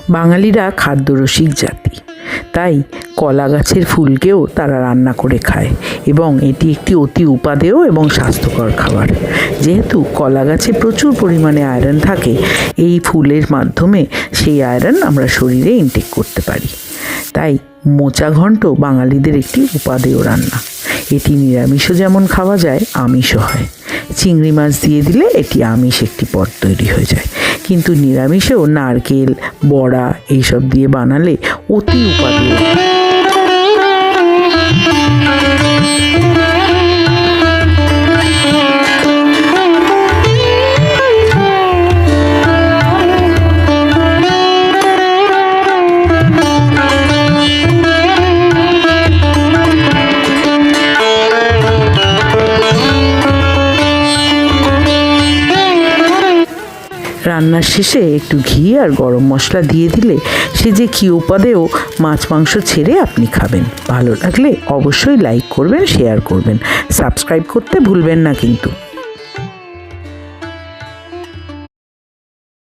বাঙালিরা খাদ্যরসিক জাতি, তাই কলা গাছের ফুলকেও তারা রান্না করে খায় এবং এটি একটি অতি উপাদেয় এবং স্বাস্থ্যকর খাবার। যেহেতু কলা গাছে প্রচুর পরিমাণে আয়রন থাকে, এই ফুলের মাধ্যমে সেই আয়রন আমরা শরীরে ইনটেক করতে পারি। তাই মোচা ঘন্ট বাঙালিদের একটি উপাদেয় রান্না। এটি নিরামিষও যেমন খাওয়া যায়, আমিষও হয়। চিংড়ি মাছ দিয়ে দিলে এটি আমিষ একটি পদ তৈরি হয়ে যায়, কিন্তু নিরামিষেও নারকেল, বড়া এইসব দিয়ে বানালে অতি উপাদেয়। রান্নার শেষে একটু ঘি আর গরম মশলা দিয়ে দিলে সে যে কী উপাদেয় মাছ মাংস ছেড়ে আপনি খাবেন। ভালো লাগলে অবশ্যই লাইক করবেন, শেয়ার করবেন, সাবস্ক্রাইব করতে ভুলবেন না কিন্তু।